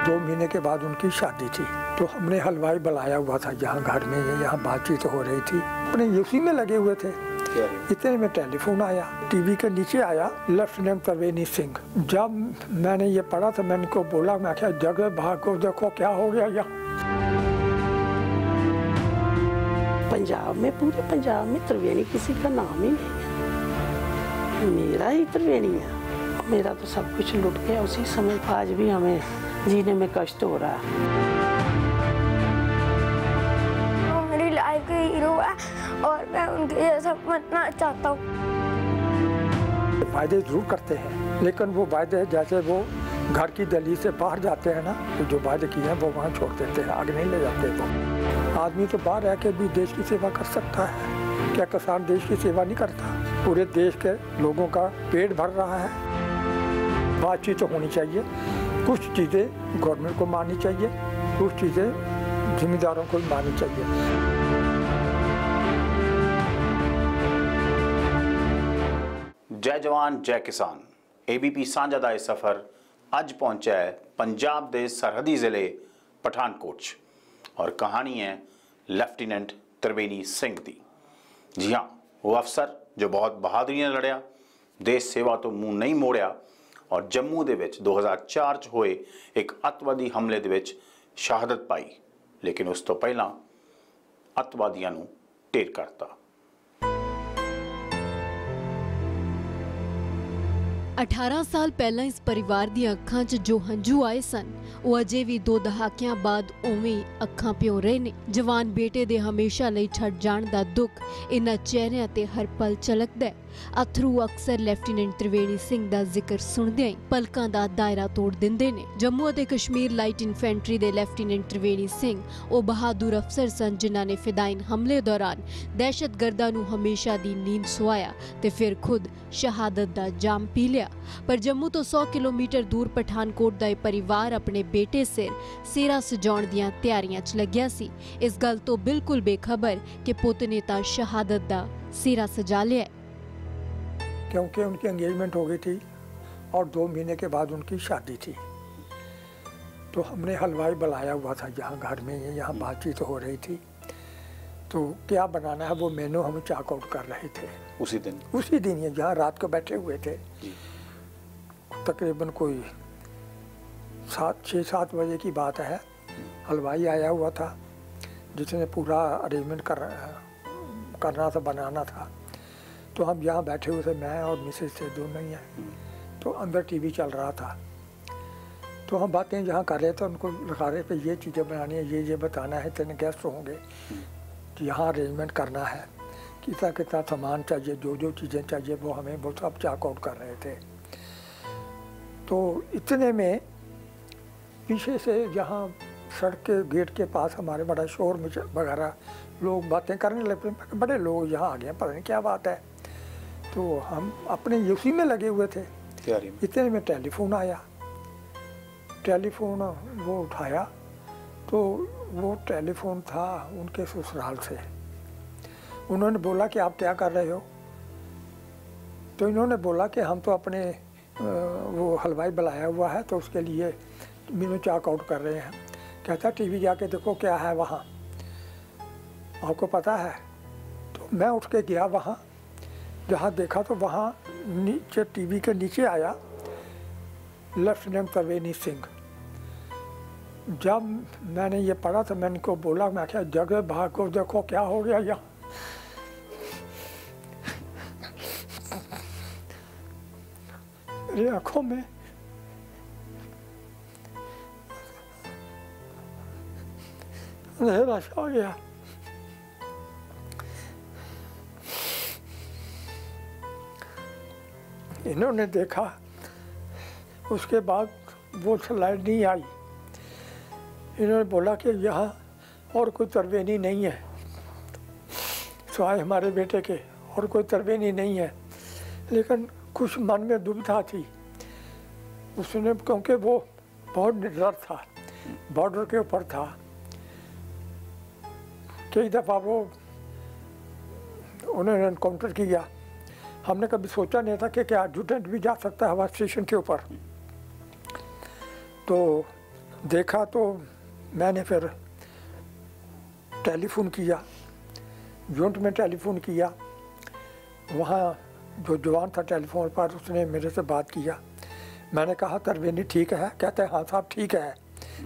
2 महीने के बाद उनकी शादी थी, तो हमने हलवाई बुलाया हुआ था यहाँ घर में, यहाँ बातचीत हो रही थी, अपने उसी में लगे हुए थे। इतने में टेलीफोन आया, टीवी के नीचे आया, लेफ्टिनेंट त्रिवेणी सिंह। जब मैंने ये पढ़ा तो मैंने को बोला, मैं क्या जगह भागो, देखो क्या हो गया यहाँ। पंजाब में, पूरे पंजाब में त्रिवेणी किसी का नाम ही नहीं है, मेरा ही त्रिवेणी है। मेरा तो सब कुछ लुट गया उसी समय। आज भी हमें जीने में कष्ट हो रहा है। वो मेरी लाइफ के हीरो है और मैं उनके जैसा बनना चाहता हूँ। वायदे जरूर करते हैं, लेकिन वो वायदे जैसे वो घर की दहलीज से बाहर जाते हैं ना, तो जो वायदे किए हैं वो वहाँ छोड़ देते हैं, आगे नहीं ले जाते। तो आदमी तो बाहर रह के भी देश की सेवा कर सकता है, क्या किसान देश की सेवा नहीं करता? पूरे देश के लोगों का पेट भर रहा है। बातचीत तो होनी चाहिए, कुछ चीज़ें गवर्नमेंट को माननी चाहिए, कुछ चीज़ें जिम्मेदारों को माननी चाहिए। जय जवान जय किसान। एबीपी साझा दा सफ़र अज पहुंचा है पंजाब के सरहदी ज़िले पठानकोट और कहानी है लेफ्टिनेंट त्रिवेणी सिंह की। जी हाँ, वो अफसर जो बहुत बहादुरी ने लड़िया, देश सेवा तो मुँह नहीं मोड़िया और जम्मू दे विच 2004 च होए एक अतवादी हमले दे विच शहादत पाई, लेकिन उस तो पहला अतवादियों नूं ढेर करता। 18 साल पहला इस परिवार दी अखां 'च जो हंझू आए सन, वो अजे भी 2 दहाकियां बाद उवें अखां प्यो रहे ने। जवान बेटे दे हमेशा लई छड़ जाण दा दुख इन्हां चेहरिਆਂ ते हर पल झलकदा है। अथरू अक्सर लेफ्टिनेंट त्रिवेणी सिंह दा जिक्र सुनदे ही पलकां दा दायरा तोड़ दिंदे ने। जम्मू ते कश्मीर लाइट इन्फेंट्री दे लेफ्टिनेंट त्रिवेणी सिंह वो बहादुर अफसर सन जिन्हां ने फिदाइन हमले दौरान दहशतगर्दां नूं हमेशा दी नींद सुआया ते फिर खुद शहादत दा जाम पी लिया। पर जम्मू तो 100 किलोमीटर दूर पठानकोट दा परिवार अपने बेटे सिर सेरा सजाउण दियां तैयारियां च लग्या सी। इस गल तो बिल्कुल बेखबर कि पुत ने तां शहादत दा सेरा सजा लिया, क्योंकि उनकी एंगेजमेंट हो गई थी और 2 महीने के बाद उनकी शादी थी। तो हमने हलवाई बुलाया हुआ था यहाँ घर में, यहाँ बातचीत हो रही थी, तो क्या बनाना है वो मेनू हम चेक आउट कर रहे थे। उसी दिन ये जहाँ रात को बैठे हुए थे, तकरीबन कोई 6-7 बजे की बात है। हलवाई आया हुआ था जिसने पूरा अरेंजमेंट करना था, बनाना था। तो हम यहाँ बैठे हुए थे, मैं और मिसेज थे, दोनों ही हैं। तो अंदर टीवी चल रहा था, तो हम बातें जहाँ कर रहे थे उनको लिखा रहे थे, ये चीज़ें बनानी है, ये बताना है, इतने गेस्ट होंगे, यहाँ अरेंजमेंट करना है, कितना कितना सामान चाहिए, जो जो चीज़ें चाहिए वो हमें वो सब चेक आउट कर रहे थे। तो इतने में पीछे से यहाँ सड़क के गेट के पास हमारे बड़ा शोर वगैरह, लोग बातें करने लगे, बड़े लोग यहाँ आ गए, पता नहीं क्या बात है। तो हम अपने उसी में लगे हुए थे, इतने में टेलीफोन आया। टेलीफोन वो उठाया तो वो टेलीफोन था उनके ससुराल से। उन्होंने बोला कि आप क्या कर रहे हो? तो इन्होंने बोला कि हम तो अपने वो हलवाई बुलाया हुआ है तो उसके लिए मेनू चेक आउट कर रहे हैं। कहता टीवी जाके देखो क्या है वहाँ, आपको पता है? तो मैं उठ के गया वहाँ, जहाँ देखा तो वहाँ नीचे टीवी के नीचे आया लेफ्टिनेंट त्रिवेणी सिंह। जब मैंने ये पढ़ा तो मैंने को बोला, मैं क्या जगह भागो, देखो क्या हो गया यहाँ। मेरी आँखों में अंधेरा छा गया। इन्होंने देखा, उसके बाद वो स्लाइड नहीं आई। इन्होंने बोला कि यहाँ और कोई त्रिवेणी नहीं है, सिवाय हमारे बेटे के और कोई त्रिवेणी नहीं है। लेकिन कुछ मन में दुविधा थी उसने, क्योंकि वो बहुत डर था, बॉर्डर के ऊपर था। कई दफ़ा वो उन्होंने एनकाउंटर किया। हमने कभी सोचा नहीं था कि क्या एडजुटेंट भी जा सकता है हवा स्टेशन के ऊपर। तो देखा तो मैंने फिर टेलीफोन किया, यूनिट में टेलीफोन किया। वहाँ जो जवान था टेलीफोन पर, उसने मेरे से बात किया। मैंने कहा त्रिवेणी ठीक है? कहते हाँ साहब ठीक है।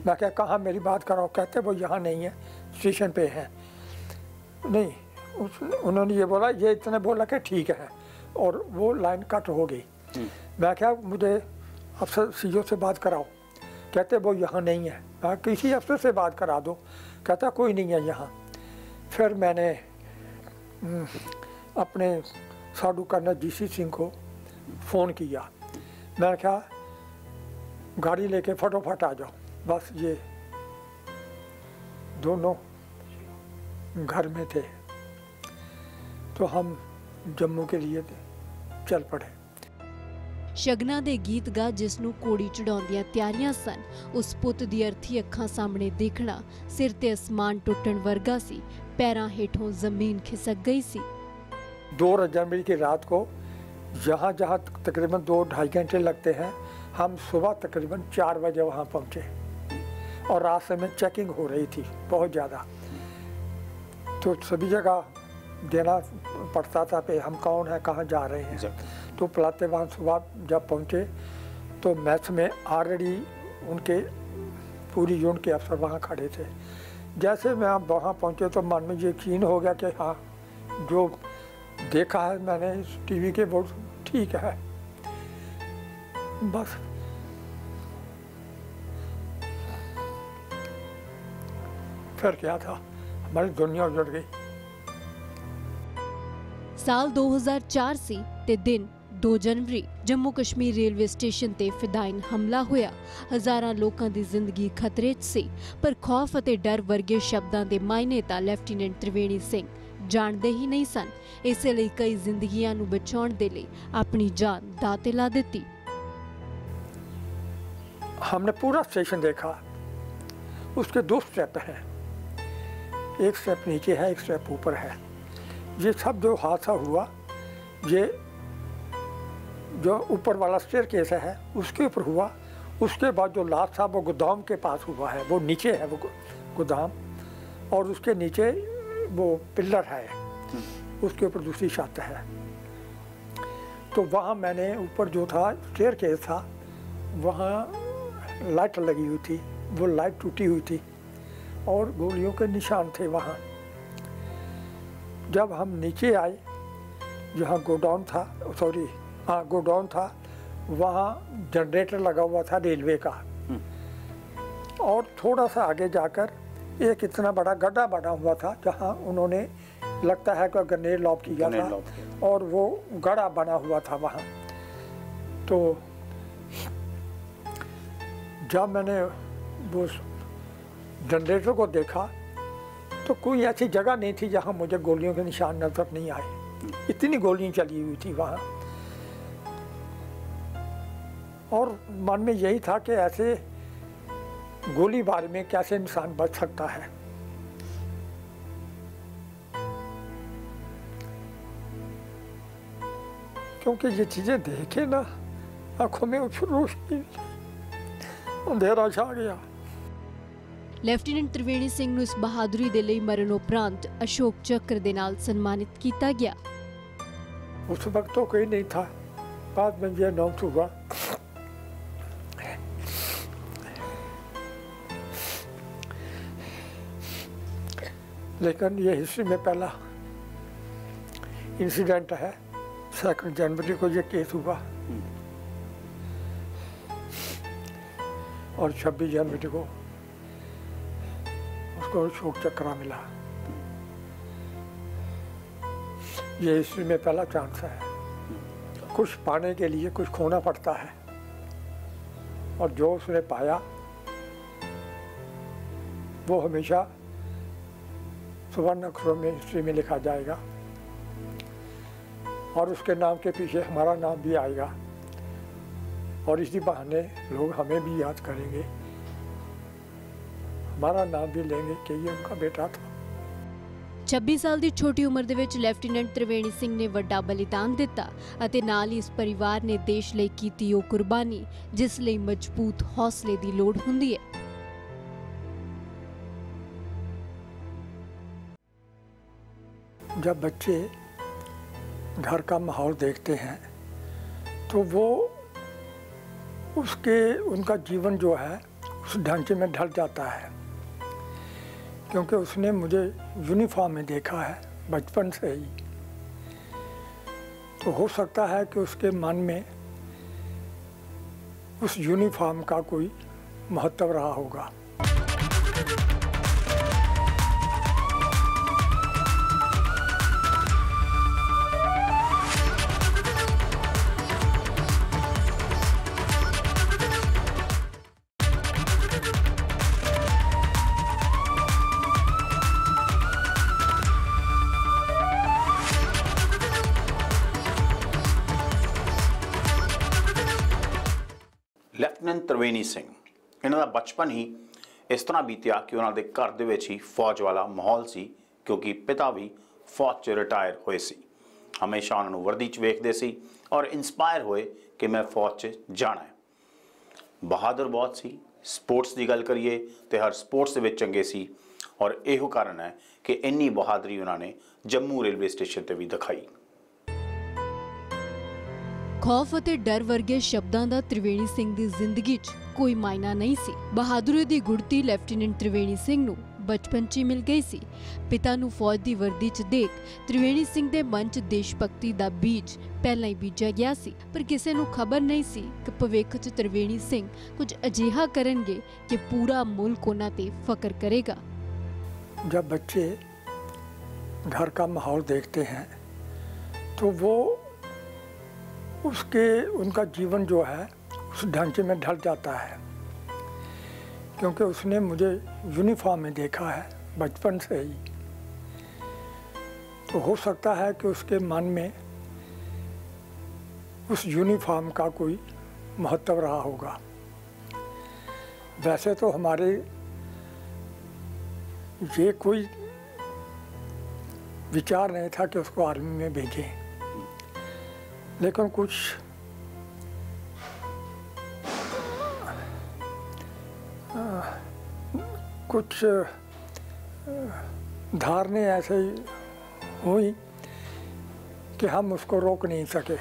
मैं क्या कहाँ मेरी बात कराओ? कहते वो यहाँ नहीं है, स्टेशन पे है। नहीं, उन्होंने ये बोला, ये इतने बोला कि ठीक है, और वो लाइन कट हो गई। मैं क्या मुझे अफसर सीओ से बात कराओ? कहते वो यहाँ नहीं है। मैं किसी अफसर से बात करा दो। कहता कोई नहीं है यहाँ। फिर मैंने अपने साधु कर्नल जीसी सिंह को फ़ोन किया। मैं क्या गाड़ी लेके फटोफट आ जाओ। बस ये दोनों घर में थे, तो हम जम्मू के लिए चल पड़े। ਸ਼ਗਨਾਂ ਦੇ ਗੀਤ ਗਾ ਜਿਸ ਨੂੰ ਕੋੜੀ ਚੜਾਉਂਦੀਆਂ ਤਿਆਰੀਆਂ ਸਨ, ਉਸ ਪੁੱਤ ਦੀ ਅਰਥੀ ਅੱਖਾਂ ਸਾਹਮਣੇ ਦੇਖਣਾ ਸਿਰ ਤੇ ਅਸਮਾਨ ਟੁੱਟਣ ਵਰਗਾ ਸੀ। ਪੈਰਾਂ ਹੇਠੋਂ ਜ਼ਮੀਨ ਖਿਸਕ ਗਈ ਸੀ। 2 जनवरी की रात को जहाँ जहाँ तकरीबन 2-2.5 घंटे लगते हैं, हम सुबह तकरीबन 4 बजे वहाँ पहुँचे, और रास्ते में चेकिंग हो रही थी बहुत ज़्यादा। तो सभी जगह देना पड़ता था पे हम कौन है, कहाँ जा रहे हैं। तो पलाते वहाँ सुबह जब पहुँचे तो मैथ में ऑलरेडी उनके पूरी यूनिट के अफसर वहाँ खड़े थे। जैसे मैं वहाँ पहुँचे तो मन में यकीन हो गया कि हाँ, जो देखा है मैंने टीवी के बहुत ठीक है। बस फिर क्या था, हमारी दुनिया उजड़ गई। ਸਾਲ 2004 ਸੀ ਤੇ ਦਿਨ 2 ਜਨਵਰੀ ਜੰਮੂ ਕਸ਼ਮੀਰ ਰੇਲਵੇ ਸਟੇਸ਼ਨ ਤੇ ਫਿਦਾਇਨ ਹਮਲਾ ਹੋਇਆ। ਹਜ਼ਾਰਾਂ ਲੋਕਾਂ ਦੀ ਜ਼ਿੰਦਗੀ ਖਤਰੇ 'ਚ ਸੀ, ਪਰ ਖੌਫ ਅਤੇ ਡਰ ਵਰਗੇ ਸ਼ਬਦਾਂ ਦੇ ਮਾਇਨੇ ਤਾਂ ਲੈਫਟੀਨੈਂਟ ਤ੍ਰਿਵੇਣੀ ਸਿੰਘ ਜਾਣਦੇ ਹੀ ਨਹੀਂ ਸਨ। ਇਸੇ ਲਈ ਕਈ ਜ਼ਿੰਦਗੀਆਂ ਨੂੰ ਬਚਾਉਣ ਦੇ ਲਈ ਆਪਣੀ ਜਾਨ ਦਾਅ ਤੇ ਲਾ ਦਿੱਤੀ। हमने पूरा स्टेशन देखा। उसके 2 स्टेप हैं, एक स्टेप नीचे है, एक स्टेप ऊपर है। ये सब जो हादसा हुआ, ये जो ऊपर वाला स्टेयरकेस है उसके ऊपर हुआ। उसके बाद जो लास्ट था वो गोदाम के पास हुआ है, वो नीचे है वो गोदाम, और उसके नीचे वो पिलर है, उसके ऊपर दूसरी छत है। तो वहाँ मैंने ऊपर जो था स्टेयरकेस था, वहाँ लाइट लगी हुई थी, वो लाइट टूटी हुई थी और गोलियों के निशान थे वहाँ। जब हम नीचे आए, जहाँ गोडाउन था, सॉरी हाँ गोडाउन था, वहाँ जनरेटर लगा हुआ था रेलवे का, और थोड़ा सा आगे जाकर एक इतना बड़ा गड्ढा बना हुआ था जहाँ उन्होंने लगता है कि ग्रेनेड लॉब किया था, और वो गड्ढा बना हुआ था वहाँ। तो जब मैंने वो जनरेटर को देखा तो कोई ऐसी जगह नहीं थी जहाँ मुझे गोलियों के निशान नजर नहीं आए। इतनी गोलियां चली हुई थी वहाँ, और मन में यही था कि ऐसे गोलीबार में कैसे इंसान बच सकता है। क्योंकि ये चीजें देखे ना, आंखों में रोशनी, अंधेरा छा गया। ਲੈਫਟੀਨੈਂਟ ਤ੍ਰਿਵੇਣੀ ਸਿੰਘ ਨੂੰ ਇਸ ਬਹਾਦਰੀ ਦੇ ਲਈ ਮਰਨ ਉਪਰੰਤ ਅਸ਼ੋਕ ਚੱਕਰ ਦੇ ਨਾਲ ਸਨਮਾਨਿਤ ਕੀਤਾ ਗਿਆ। उस वक्त तो कोई नहीं था, बाद में ये अनाउंस हुआ। लेकिन ये हिस्ट्री में पहला इंसिडेंट है। 2 जनवरी को ये केस हुआ, और 26 जनवरी को उसको अशोक चक्र मिला। ये हिस्ट्री में पहला चांस है। कुछ पाने के लिए कुछ खोना पड़ता है, और जो उसने पाया वो हमेशा सुवर्ण अक्षरों में हिस्ट्री में लिखा जाएगा, और उसके नाम के पीछे हमारा नाम भी आएगा, और इसी बहाने लोग हमें भी याद करेंगे, हमारा नाम भी लेंगे कि ये उनका बेटा था। 26 ਸਾਲ ਦੀ ਛੋਟੀ ਉਮਰ ਦੇ ਵਿੱਚ ਲੈਫਟੀਨੈਂਟ ਤ੍ਰਿਵੇਣੀ ਸਿੰਘ ਨੇ ਵੱਡਾ ਬਲੀਦਾਨ ਦਿੱਤਾ, ਅਤੇ ਨਾਲ ਹੀ ਇਸ ਪਰਿਵਾਰ ਨੇ ਦੇਸ਼ ਲਈ ਕੀਤੀ ਉਹ ਕੁਰਬਾਨੀ ਜਿਸ ਲਈ ਮਜ਼ਬੂਤ ਹੌਸਲੇ ਦੀ ਲੋੜ ਹੁੰਦੀ ਹੈ। जब बच्चे घर का माहौल देखते हैं तो वो उनका जीवन जो है उस ढांचे में ढल जाता है, क्योंकि उसने मुझे यूनिफॉर्म में देखा है बचपन से ही। तो हो सकता है कि उसके मन में उस यूनिफॉर्म का कोई महत्व रहा होगा। ਲੈਫਟੀਨੈਂਟ ਤਰਵੇਨੀ ਸਿੰਘ, ਇਹਨਾਂ ਦਾ ਬਚਪਨ ਹੀ ਇਸ ਤਰ੍ਹਾਂ ਬੀਤਿਆ ਕਿ ਉਹਨਾਂ ਦੇ ਘਰ ਦੇ ਵਿੱਚ ਹੀ ਫੌਜ ਵਾਲਾ ਮਾਹੌਲ ਸੀ, ਕਿਉਂਕਿ ਪਿਤਾ ਵੀ ਫੌਜ 'ਚ ਰਿਟਾਇਰ ਹੋਏ ਸੀ। ਹਮੇਸ਼ਾ ਉਹਨਾਂ ਨੂੰ ਵਰਦੀ 'ਚ ਵੇਖਦੇ ਸੀ ਔਰ ਇਨਸਪਾਇਰ ਹੋਏ ਕਿ ਮੈਂ ਫੌਜ 'ਚ ਜਾਣਾ ਹੈ। ਬਹਾਦਰ ਬਹੁਤ ਸੀ। ਸਪੋਰਟਸ ਦੀ ਗੱਲ ਕਰੀਏ ਤੇ ਹਰ ਸਪੋਰਟਸ ਦੇ ਵਿੱਚ ਚੰਗੇ ਸੀ ਔਰ ਇਹੋ ਕਾਰਨ ਹੈ ਕਿ ਇੰਨੀ ਬਹਾਦਰੀ ਉਹਨਾਂ ਨੇ ਜੰਮੂ ਰੇਲਵੇ ਸਟੇਸ਼ਨ ਤੇ ਵੀ ਦਿਖਾਈ। ਖੌਫ ਅਤੇ ਡਰ ਵਰਗੇ ਸ਼ਬਦਾਂ ਦਾ ਤ੍ਰਿਵੇਣੀ ਸਿੰਘ ਦੀ ਜ਼ਿੰਦਗੀ 'ਚ ਕੋਈ ਮਾਇਨਾ ਨਹੀਂ ਸੀ। ਬਹਾਦਰੀ ਦੀ ਗੁੜਤੀ ਲੈਫਟੀਨੈਂਟ ਤ੍ਰਿਵੇਣੀ ਸਿੰਘ ਨੂੰ ਬਚਪਨ 'ਚ ਹੀ ਮਿਲ ਗਈ ਸੀ। ਪਿਤਾ ਨੂੰ ਫੌਜ ਦੀ ਵਰਦੀ 'ਚ ਦੇਖ ਤ੍ਰਿਵੇਣੀ ਸਿੰਘ ਦੇ ਮਨ 'ਚ ਦੇਸ਼ ਭਗਤੀ ਦਾ ਬੀਜ ਪਹਿਲਾਂ ਹੀ ਬੀਜਿਆ ਗਿਆ ਸੀ, ਪਰ ਕਿਸੇ ਨੂੰ ਖਬਰ ਨਹੀਂ ਸੀ ਕਿ ਭਵਿੱਖ 'ਚ ਤ੍ਰਿਵੇਣੀ ਸਿੰਘ ਕੁਝ ਅਜਿਹਾ ਕਰਨਗੇ ਕਿ ਪੂਰਾ ਮੁਲਕ ਉਹਨਾਂ ਤੇ ਫਖਰ ਕਰੇਗਾ। जब बच्चे घर का माहौल देखते हैं तो वो उनका जीवन जो है उस ढांचे में ढल जाता है, क्योंकि उसने मुझे यूनिफॉर्म में देखा है बचपन से ही। तो हो सकता है कि उसके मन में उस यूनिफॉर्म का कोई महत्व रहा होगा। वैसे तो हमारे ये कोई विचार नहीं था कि उसको आर्मी में भेजें, लेकिन कुछ धारणे ऐसे हुई कि हम उसको रोक नहीं सके।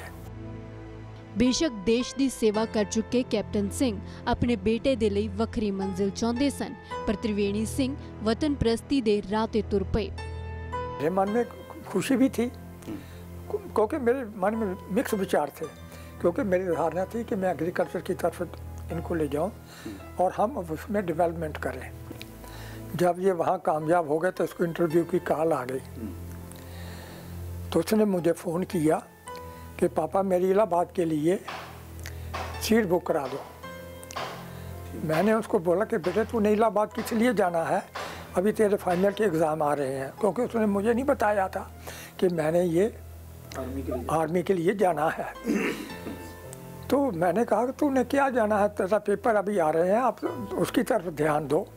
बेशक देश की सेवा कर चुके कैप्टन सिंह अपने बेटे दे लई वखरी मंजिल चाहते सन, पर त्रिवेणी सिंह वतन प्रस्ती दे राह ते तुर पे। मेरे मन में खुशी भी थी, क्योंकि मेरे मन में मिक्स विचार थे, क्योंकि मेरी धारणा थी कि मैं एग्रीकल्चर की तरफ इनको ले जाऊं और हम उसमें डेवलपमेंट करें। जब ये वहाँ कामयाब हो गए तो उसको इंटरव्यू की कॉल आ गई, तो उसने मुझे फ़ोन किया कि पापा मेरी इलाहाबाद के लिए सीट बुक करा दो। मैंने उसको बोला कि बेटे तूने इलाहाबाद किस लिए जाना है, अभी तेरे फाइनल के एग्ज़ाम आ रहे हैं, क्योंकि उसने मुझे नहीं बताया था कि मैंने ये आर्मी के लिए जाना है। तो मैंने कहा कि तूने क्या जाना है, तेरा पेपर अभी आ रहे हैं, आप उसकी तरफ ध्यान दो।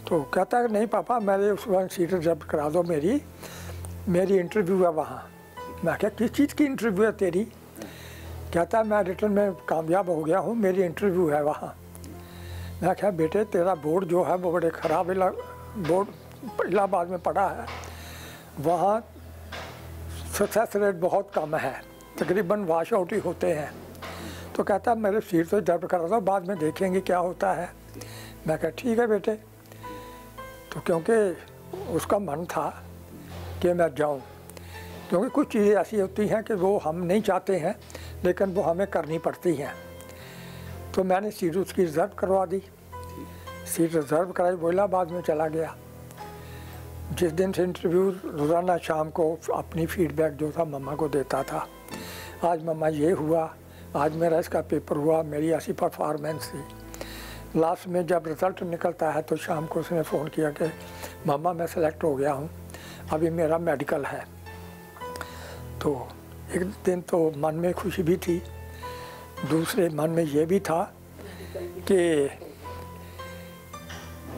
तो कहता है नहीं पापा मेरे उस वक्त सीट रिजर्व करा दो, मेरी इंटरव्यू है वहाँ। मैं क्या किस चीज़ की इंटरव्यू है तेरी? कहता है मैं रिटर्न में कामयाब हो गया हूँ, मेरी इंटरव्यू है वहाँ। मैं क्या बेटे तेरा बोर्ड जो है वो बड़े ख़राब बोर्ड इलाहाबाद में पड़ा है, वहाँ सक्सेस रेट बहुत कम है, तकरीबन वाश आउट ही होते हैं। तो कहता है मेरे सीट तो रिजर्व करा दो, बाद में देखेंगे क्या होता है। मैं क्या ठीक है बेटे। तो क्योंकि उसका मन था कि मैं जाऊं, क्योंकि कुछ चीज़ें ऐसी होती हैं कि वो हम नहीं चाहते हैं लेकिन वो हमें करनी पड़ती हैं। तो मैंने सीट उसकी रिज़र्व करवा दी। सीट रिज़र्व कराई, वो इलाहाबाद में चला गया। जिस दिन से इंटरव्यू रोज़ाना शाम को अपनी फीडबैक जो था मम्मा को देता था, आज मम्मा ये हुआ, आज मेरा इसका पेपर हुआ, मेरी ऐसी परफॉर्मेंस थी। लास्ट में जब रिज़ल्ट निकलता है तो शाम को उसने फ़ोन किया कि मम्मा मैं सेलेक्ट हो गया हूँ, अभी मेरा मेडिकल है। तो एक दिन तो मन में खुशी भी थी, दूसरे मन में ये भी था कि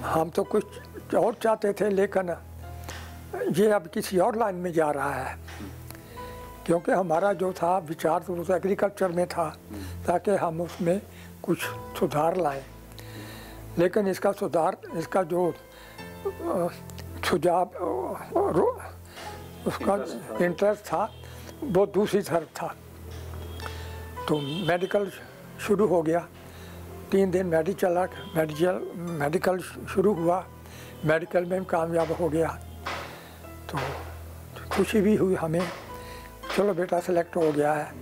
हम तो कुछ और चाहते थे, लेकिन ये अब किसी और लाइन में जा रहा है, क्योंकि हमारा जो था विचार तो एग्रीकल्चर में था ताकि हम उसमें कुछ सुधार लाएं। लेकिन इसका सुधार, इसका जो सुझाव उसका इंटरेस्ट था, वो दूसरी तरफ था। तो मेडिकल शुरू हो गया, 3 दिन मेडिकल शुरू हुआ, मेडिकल में कामयाब हो गया। तो खुशी भी हुई हमें, चलो बेटा सेलेक्ट हो गया है,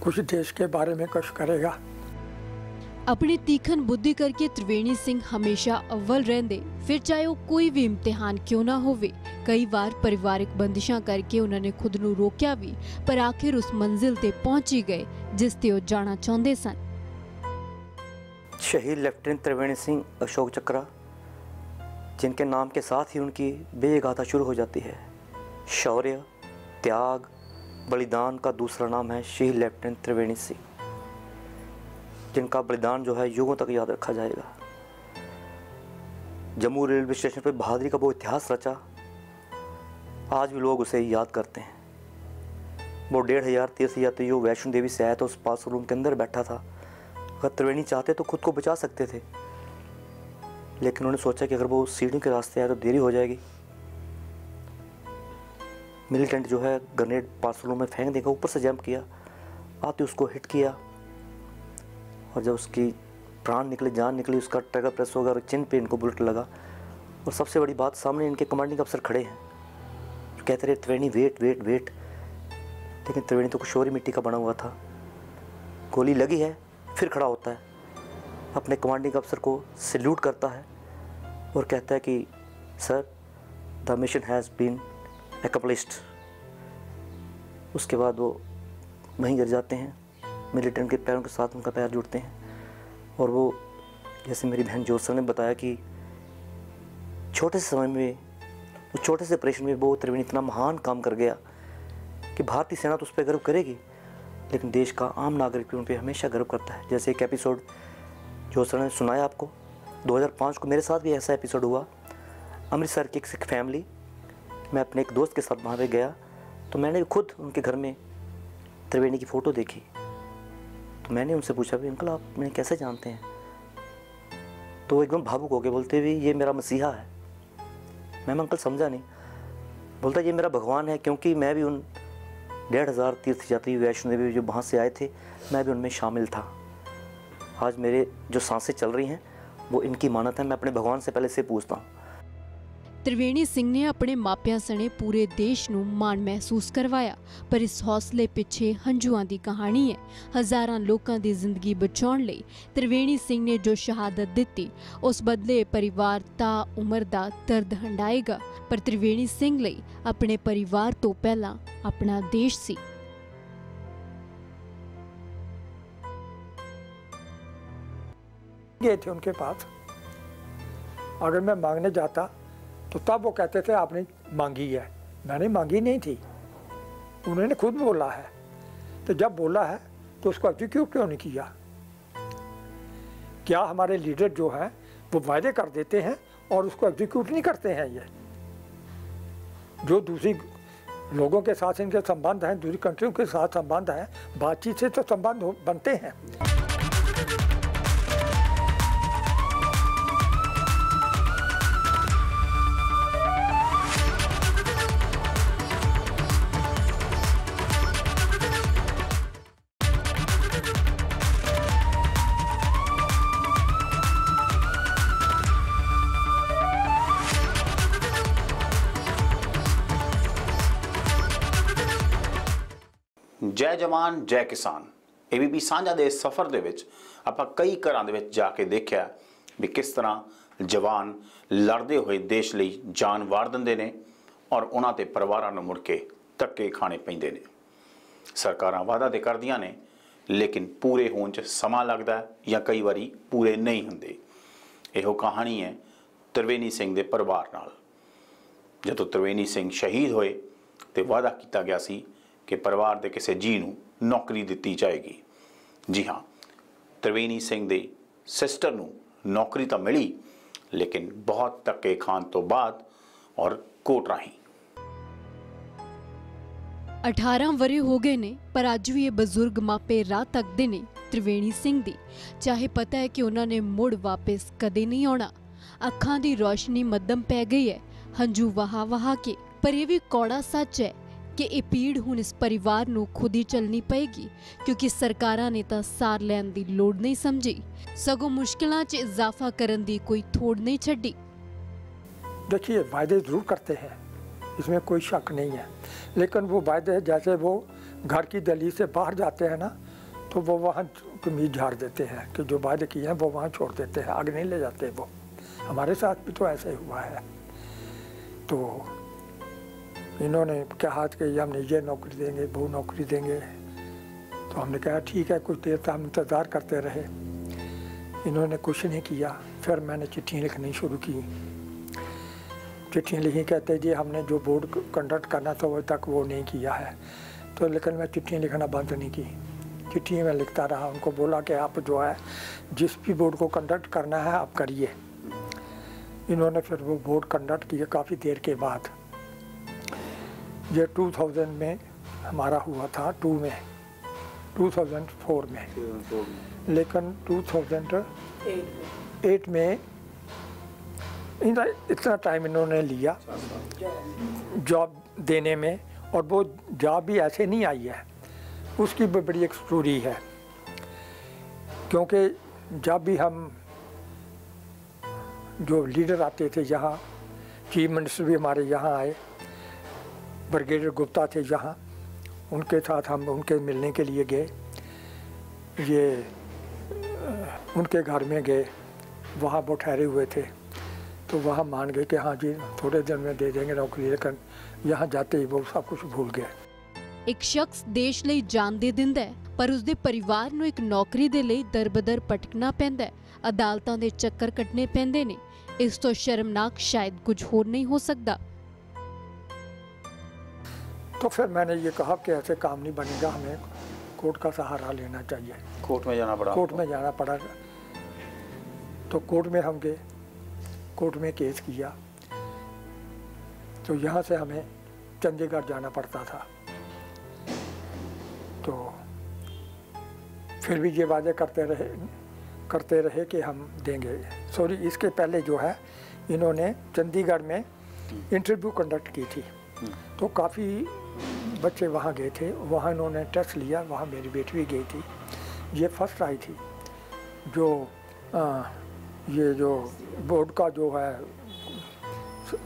कुछ देश के बारे में कुछ करेगा। अपनी तीखन बुद्धि करके त्रिवेणी सिंह हमेशा अव्वल रहंदे, फिर चाहे वो कोई भी इम्तिहान क्यों ना होवे। कई बार परिवारिक बंदिशां करके उन्होंने खुद नूं रोकिया भी, पर आखिर उस मंजिल ते पहुंच ही गए जिस ते वो जाना चाहते सन। शहीद लेफ्टिनेंट त्रिवेणी सिंह अशोक चक्रा, जिनके नाम के साथ ही उनकी बेगाथा शुरू हो जाती है। शौर्य, त्याग, बलिदान का दूसरा नाम है शहीद लेफ्टिनेंट त्रिवेणी सिंह, जिनका बलिदान जो है युगों तक याद रखा जाएगा। जम्मू रेलवे स्टेशन पर बहादुरी का वो इतिहास रचा, आज भी लोग उसे याद करते हैं। वो 1500 तीर्थयात्री जो वैष्णो देवी से आया था, उस पास रूम के अंदर बैठा था। अगर त्रिवेणी चाहते तो खुद को बचा सकते थे, लेकिन उन्होंने सोचा कि अगर वो सीढ़ियों के रास्ते आए तो देरी हो जाएगी। मिलिटेंट जो है ग्रेनेड पार्सल रूम में फेंक देगा, ऊपर से जंप किया, आते उसको हिट किया, और जब उसकी प्राण निकले, जान निकली, उसका ट्रिगर प्रेस होगा और चिन पे इनको बुलेट लगा। और सबसे बड़ी बात, सामने इनके कमांडिंग अफसर खड़े हैं, कहते रहे त्रिवेणी वेट वेट वेट, लेकिन त्रिवेणी तो कुछ और ही मिट्टी का बना हुआ था। गोली लगी है, फिर खड़ा होता है, अपने कमांडिंग अफसर को सैल्यूट करता है और कहता है कि sir, the mission has been accomplished. उसके बाद वो वहीं गिर जाते हैं, मिलिटेंट के पैरों के साथ उनका पैर जुड़ते हैं। और वो, जैसे मेरी बहन जोसर ने बताया कि छोटे से समय में, उस छोटे से ऑपरेशन में वो त्रिवेणी इतना महान काम कर गया कि भारतीय सेना तो उस पर गर्व करेगी, लेकिन देश का आम नागरिक भी उन पर हमेशा गर्व करता है। जैसे एक एपिसोड जोसर ने सुनाया आपको, 2005 को मेरे साथ भी ऐसा एपिसोड हुआ। अमृतसर की एक सिख फैमिली, मैं अपने एक दोस्त के साथ वहाँ पे गया, तो मैंने खुद उनके घर में त्रिवेणी की फ़ोटो देखी। तो मैंने उनसे पूछा भी, अंकल आप मुझे कैसे जानते हैं? तो वो एकदम भावुक हो गए, बोलते हुए ये मेरा मसीहा है। मैं अंकल समझा नहीं। बोलता ये मेरा भगवान है, क्योंकि मैं भी उन 1500 तीर्थयात्री वैष्णो देवी जो वहाँ से आए थे, मैं भी उनमें शामिल था। आज मेरे जो सांसें चल रही हैं वो इनकी मानत है। मैं अपने भगवान से पहले से पूछता हूँ। त्रिवेणी सिंह ने अपने मापियां सने पूरे देश नूं माण महसूस करवाया, पर इस हौसले पिछे हंझुआं दी कहानी है। हज़ारां लोकां दी जिंदगी बचाउण लई त्रिवेणी सिंह ने जो शहादत दित्ती, उस बदले परिवार ता उमर दा दर्द हंडाएगा। पर त्रिवेणी सिंह लई अपने परिवार तो पहला अपना देश सी। गए थे उनके पास, अगर मैं मांगने जाता तो तब वो कहते थे आपने मांगी है। मैंने मांगी नहीं थी, उन्होंने खुद बोला है। तो जब बोला है तो उसको एग्जीक्यूट क्यों नहीं किया? क्या हमारे लीडर जो हैं वो वायदे कर देते हैं और उसको एग्जीक्यूट नहीं करते हैं? ये जो दूसरी लोगों के साथ इनके संबंध हैं, दूसरी कंट्रियों के साथ संबंध हैं, बातचीत से तो संबंध बनते हैं। जय जवान जय किसान एबीपी ਸਾਂਝਾ ਦੇ ਸਫ਼ਰ ਦੇ ਵਿੱਚ ਆਪਾਂ ਕਈ ਘਰਾਂ ਦੇ ਵਿੱਚ ਜਾ ਕੇ ਦੇਖਿਆ ਵੀ ਕਿਸ ਤਰ੍ਹਾਂ ਜਵਾਨ ਲੜਦੇ ਹੋਏ ਦੇਸ਼ ਲਈ ਜਾਨ ਵਾਰ ਦਿੰਦੇ ਨੇ ਔਰ ਉਹਨਾਂ ਤੇ ਪਰਿਵਾਰਾਂ ਨੂੰ ਮੁੜ ਕੇ ਧੱਕੇ ਖਾਣੇ ਪੈਂਦੇ ਨੇ। ਸਰਕਾਰਾਂ ਵਾਅਦਾ ਤੇ ਕਰਦੀਆਂ ਨੇ, ਲੇਕਿਨ ਪੂਰੇ ਹੋਣ 'ਚ ਸਮਾਂ ਲੱਗਦਾ ਜਾਂ ਕਈ ਵਾਰੀ ਪੂਰੇ ਨਹੀਂ ਹੁੰਦੇ। ਇਹੋ ਕਹਾਣੀ ਹੈ त्रिवेणी सिंह ਦੇ ਪਰਿਵਾਰ ਨਾਲ। ਜਦੋਂ त्रिवेणी सिंह शहीद ਹੋਏ ਤੇ ਵਾਅਦਾ ਕੀਤਾ ਗਿਆ ਸੀ कि परिवार के किसी जी नूं नौकरी दी जाएगी। जी हाँ, त्रिवेणी सिंह दे सिस्टर नूं नौकरी तो मिली, लेकिन बहुत धक्के खान तो बाद और कोर्ट राही। 18 वरे हो गए ने, पर अज भी ये बजुर्ग मापे राह तकदे ने त्रिवेणी सिंह दी। चाहे पता है कि उन्होंने मुड़ वापस कदे नहीं आना। अखां दी रोशनी मध्यम पै गई है, ਹੰਝੂ ਵਹਾ ਵਹਾ ਕੇ। ਪਰ ਇਹ ਵੀ ਕੌੜਾ ਸੱਚ ਹੈ ਕਿ ਇਹ ਪੀੜ ਹੁਣ ਇਸ ਪਰਿਵਾਰ ਨੂੰ ਖੁਦ ਹੀ ਚੱਲਣੀ ਪਏਗੀ, ਕਿਉਂਕਿ ਸਰਕਾਰਾਂ ਨੇ ਤਾਂ ਸਾਰ ਲੈਣ ਦੀ ਲੋੜ ਨਹੀਂ ਸਮਝੀ, ਸਗੋਂ ਮੁਸ਼ਕਿਲਾਂ 'ਚ ਇਜ਼ਾਫਾ ਕਰਨ ਦੀ ਕੋਈ ਥੋੜ नहीं छड्डी। देखिए, वायदे ज़रूर करते हैं, इसमें कोई शक नहीं है, लेकिन वो वायदे जैसे वो घर की दहलीज से बाहर जाते हैं ना, तो वो वहाँ कमीज झाड़ देते हैं कि जो वायदे किए हैं वो वहाँ छोड़ देते हैं, आगे नहीं ले जाते। वो हमारे साथ भी तो ऐसे ही हुआ है। तो इन्होंने कहा कि हम ये नौकरी देंगे, वो नौकरी देंगे, तो हमने कहा ठीक है। कुछ देर तक हम इंतज़ार करते रहे, इन्होंने कुछ नहीं किया। फिर मैंने चिट्ठियाँ लिखनी शुरू की। चिट्ठियाँ लिखी, कहते जी हमने जो बोर्ड कंडक्ट करना था वो तक वो नहीं किया है। तो लेकिन मैं चिट्ठियाँ लिखना बंद नहीं की, चिट्ठियाँ मैं लिखता रहा। उनको बोला कि आप जो है जिस भी बोर्ड को कंडक्ट करना है आप करिए। इन्होंने फिर वो बोर्ड कंडक्ट किया काफ़ी देर के बाद। ये 2000 में हमारा हुआ था, 2004 में, लेकिन 2008 में इतना टाइम इन्होंने लिया जॉब देने में, और वो जॉब भी ऐसे नहीं आई है। उसकी भी बड़ी एक स्टोरी है, क्योंकि जब भी हम जो लीडर आते थे यहाँ, चीफ मिनिस्टर भी हमारे यहाँ आए, ब्रिगेडियर गुप्ता थे यहाँ, उनके साथ हम उनके मिलने के लिए गए। ये उनके घर में गए, वहाँ वो ठहरे हुए थे, तो वहाँ मान गए कि हाँ जी थोड़े दिन में दे देंगे नौकरी, लेकिन यहाँ जाते ही वो सब कुछ भूल गए। एक शख्स देश ਲਈ ਜਾਨ ਦੇ ਦਿੰਦਾ ਹੈ, ਪਰ ਉਸਦੇ ਪਰਿਵਾਰ ਨੂੰ ਇੱਕ ਨੌਕਰੀ ਦੇ ਲਈ ਦਰਬਦਰ ਭਟਕਣਾ ਪੈਂਦਾ ਹੈ, ਅਦਾਲਤਾਂ ਦੇ ਚੱਕਰ ਕੱਟਣੇ ਪੈਂਦੇ ਨੇ। ਇਸ ਤੋਂ ਸ਼ਰਮਨਾਕ ਸ਼ਾयद कुछ ਹੋਰ नहीं हो सकता। तो फिर मैंने ये कहा कि ऐसे काम नहीं बनेगा, हमें कोर्ट का सहारा लेना चाहिए। कोर्ट में जाना पड़ा? कोर्ट में जाना पड़ा। तो कोर्ट में हम गए, कोर्ट में केस किया, तो यहाँ से हमें चंडीगढ़ जाना पड़ता था। तो फिर भी ये वादे करते रहे कि हम देंगे। सॉरी, इसके पहले जो है इन्होंने चंडीगढ़ में इंटरव्यू कंडक्ट की थी, तो काफ़ी बच्चे वहाँ गए थे, वहाँ इन्होंने टेस्ट लिया, वहाँ मेरी बेटी भी गई थी, ये फर्स्ट आई थी। जो ये जो बोर्ड का जो है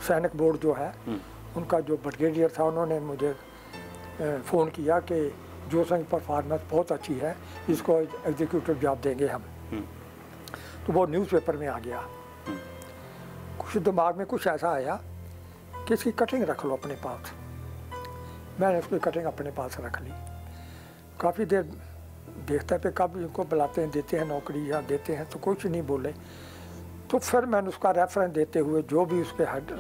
सैनिक बोर्ड जो है, उनका जो ब्रिगेडियर था, उन्होंने मुझे फ़ोन किया कि जो संघ परफॉर्मेंस बहुत अच्छी है, इसको एग्जीक्यूटिव जॉब देंगे हम। तो वो न्यूज़पेपर में आ गया। कुछ दिमाग में कुछ ऐसा आया कि इसकी कटिंग रख लो अपने पास। मैंने उसकी कटिंग अपने पास रख ली। काफ़ी देर देखता पे कब इनको बुलाते हैं, देते हैं नौकरी या देते हैं, तो कुछ नहीं बोले। तो फिर मैंने उसका रेफरेंस देते हुए जो भी उसके हेड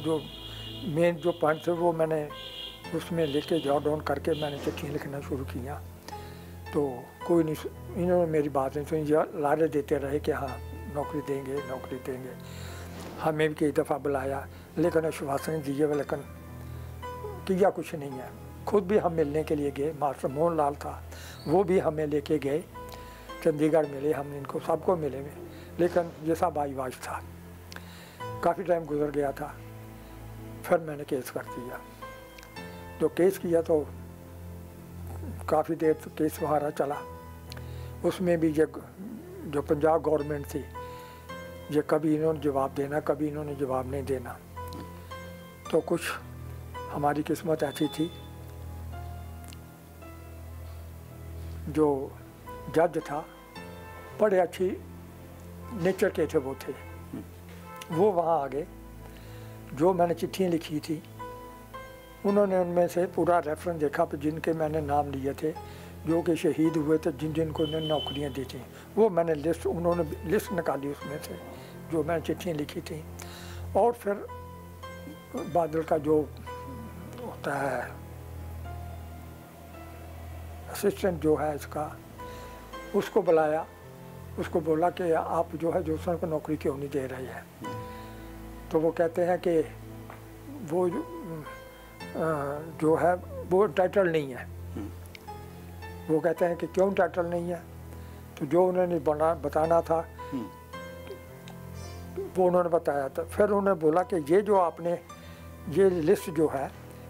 जो मेन जो पॉइंट थे वो मैंने उसमें लेके जॉट डाउन करके मैंने चिट्ठियाँ लिखना शुरू किया। तो कोई नहीं, इन्होंने मेरी बात नहीं सुनी, लारे देते रहे कि हाँ नौकरी देंगे, नौकरी देंगे। हमें भी कई दफ़ा बुलाया, लेकिन आश्वासन दिए, लेकिन किया कुछ नहीं है। खुद भी हम मिलने के लिए गए, मास्टर मोहन लाल था, वो भी हमें लेके गए, चंडीगढ़ मिले, हम इनको सबको मिले में, लेकिन ये सब आईवाज था। काफ़ी टाइम गुजर गया था, फिर मैंने केस कर दिया। जो केस किया तो काफ़ी देर तो केस हमारा चला। उसमें भी ये जो पंजाब गवर्नमेंट थी, ये कभी इन्होंने जवाब देना, कभी इन्होंने जवाब नहीं देना। तो कुछ हमारी किस्मत ऐसी थी, जो जज था बड़े अच्छी नेचर के थे, वो वहाँ आ गए। जो मैंने चिट्ठियाँ लिखी थी, उन्होंने उनमें से पूरा रेफरेंस देखा, जिनके मैंने नाम लिए थे, जो कि शहीद हुए थे, जिनको इन्होंने नौकरियाँ दी थी, वो मैंने लिस्ट, उन्होंने लिस्ट निकाली उसमें से जो मैंने चिट्ठियाँ लिखी थी। और फिर बादल का जो होता है असिस्टेंट जो है इसका, उसको बुलाया, उसको बोला कि आप जो है जोसन को नौकरी क्यों नहीं दे रहे हैं। तो वो कहते हैं कि वो जो है वो टाइटल नहीं है। वो कहते हैं कि क्यों टाइटल नहीं है। तो जो उन्होंने बताना था वो उन्होंने बताया। तो फिर उन्होंने बोला कि ये जो आपने ये लिस्ट जो है,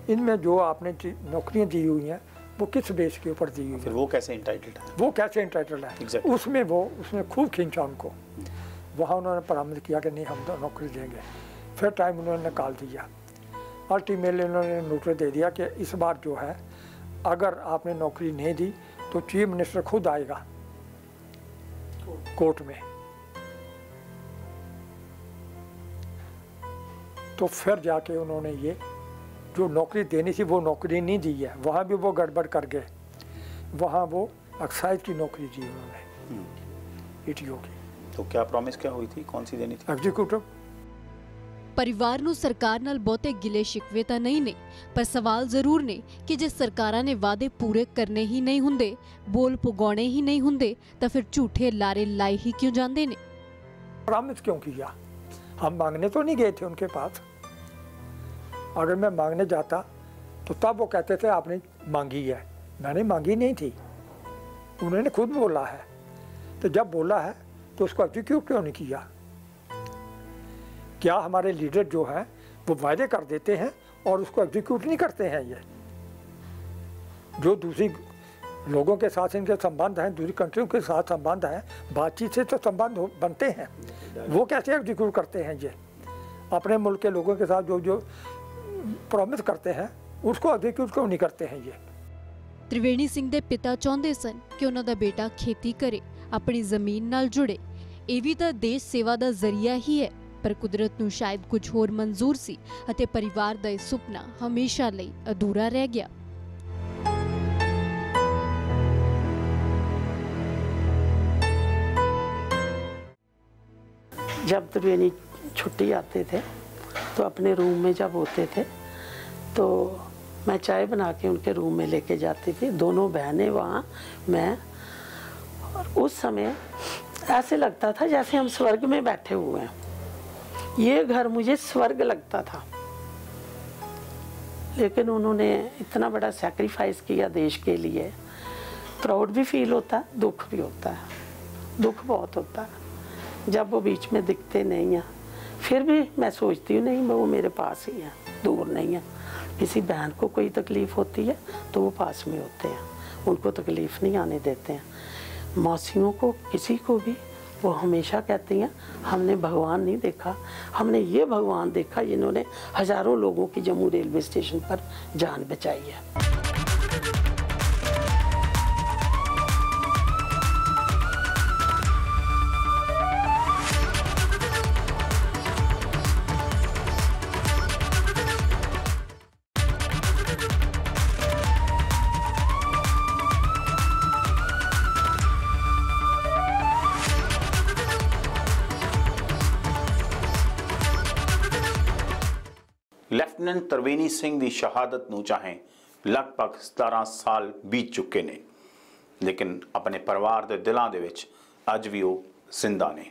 इनमें जो आपने नौकरियां दी हुई हैं वो किस बेस के ऊपर दी हुई फिर है, वो कैसे इंटाइटल्ड है? वो कैसे इंटाइटल्ड है। Exactly. उसमें खूब खींचा उनको। वहाँ उन्होंने परामर्श किया कि नहीं, हम तो नौकरी देंगे। फिर टाइम उन्होंने निकाल दिया। अल्टीमेटली उन्होंने नोटिस दे दिया कि इस बार जो है, अगर आपने नौकरी नहीं दी तो चीफ मिनिस्टर खुद आएगा कोर्ट में। तो फिर जाके उन्होंने ये जो नौकरी देनी थी वो नौकरी नहीं दी है। वहाँ भी वो गड़बड़ कर गए। वहाँ वो एक्साइज की नौकरी दी उन्होंने ईटीओ की। तो क्या प्रॉमिस क्या हुई थी, कौन सी देनी थी? एग्जीक्यूटिव। ਪਰਿਵਾਰ ਨੂੰ ਸਰਕਾਰ ਨਾਲ ਬਹੁਤੇ ਗਿਲੇ ਸ਼ਿਕਵੇ ਤਾਂ ਨਹੀਂ ਨੇ, ਪਰ ਸਵਾਲ ਜ਼ਰੂਰ ਨੇ ਕਿ ਜੇ ਸਰਕਾਰਾਂ ਨੇ ਵਾਅਦੇ ਪੂਰੇ ਕਰਨੇ ਹੀ ਨਹੀਂ ਹੁੰਦੇ, ਬੋਲ ਪੁਗਾਉਣੇ ਹੀ ਨਹੀਂ ਹੁੰਦੇ, ਤਾਂ ਫਿਰ ਝੂਠੇ ਲਾਰੇ ਲਾਏ ਹੀ ਕਿਉਂ ਜਾਂਦੇ ਨੇ? प्रॉमिस क्यों किया? हम मांगने तो नहीं गए थे उनके पास। अगर मैं मांगने जाता तो तब वो कहते थे आपने मांगी है। मैंने मांगी नहीं थी, उन्होंने खुद बोला है। तो जब बोला है तो उसको एग्जीक्यूट क्यों नहीं किया? क्या हमारे लीडर जो हैं वो वायदे कर देते हैं और उसको एग्जीक्यूट नहीं करते हैं? ये जो दूसरी लोगों के साथ इनके संबंध हैं, दूसरी कंट्रियों के साथ संबंध हैं, बातचीत से तो संबंध बनते हैं, वो कैसे एग्जीक्यूट करते हैं? ये अपने मुल्क के लोगों के साथ जो प्रॉमिस करते हैं उसको एग्जीक्यूट क्यों नहीं करते हैं? ये त्रिवेणी सिंह ਦੇ ਪਿਤਾ ਚਾਹੁੰਦੇ ਸਨ ਕਿ ਉਹਨਾਂ ਦਾ ਬੇਟਾ ਖੇਤੀ ਕਰੇ, ਆਪਣੀ ਜ਼ਮੀਨ ਨਾਲ ਜੁੜੇ। ਇਹ ਵੀ ਤਾਂ ਦੇਸ਼ ਸੇਵਾ ਦਾ ਜ਼ਰੀਆ ਹੀ ਹੈ, ਪਰ ਕੁਦਰਤ ਨੂੰ ਸ਼ਾਇਦ ਕੁਝ ਹੋਰ ਮਨਜ਼ੂਰ ਸੀ ਅਤੇ ਪਰਿਵਾਰ ਦਾ ਇਹ ਸੁਪਨਾ ਹਮੇਸ਼ਾ ਲਈ ਅਧੂਰਾ ਰਹਿ ਗਿਆ। जब त्रिवेणी छुट्टी आते थे तो अपने रूम में जब होते थे तो मैं चाय बना के उनके रूम में लेके जाती थी, दोनों बहनें वहाँ, मैं। और उस समय ऐसे लगता था जैसे हम स्वर्ग में बैठे हुए हैं। ये घर मुझे स्वर्ग लगता था। लेकिन उन्होंने इतना बड़ा सैक्रिफाइस किया देश के लिए। प्राउड भी फील होता है, दुख भी होता है। दुख बहुत होता है जब वो बीच में दिखते नहीं हैं। फिर भी मैं सोचती हूँ नहीं, वो मेरे पास ही है, दूर नहीं है। किसी बहन को कोई तकलीफ़ होती है तो वो पास में होते हैं, उनको तकलीफ़ नहीं आने देते हैं। मौसियों को, किसी को भी वो हमेशा कहती हैं हमने भगवान नहीं देखा, हमने ये भगवान देखा जिन्होंने हज़ारों लोगों की जम्मू रेलवे स्टेशन पर जान बचाई है। ਲੈਫਟੀਨੈਂਟ ਤਰਵੇਣੀ ਸਿੰਘ ਦੀ ਸ਼ਹਾਦਤ ਨੂੰ ਚਾਹੇ ਲਗਭਗ 17 ਸਾਲ ਬੀਤ ਚੁੱਕੇ ਨੇ, ਲੇਕਿਨ ਆਪਣੇ ਪਰਿਵਾਰ ਦੇ ਦਿਲਾਂ ਦੇ ਵਿੱਚ ਅੱਜ ਵੀ ਉਹ ਜ਼ਿੰਦਾ ਨੇ।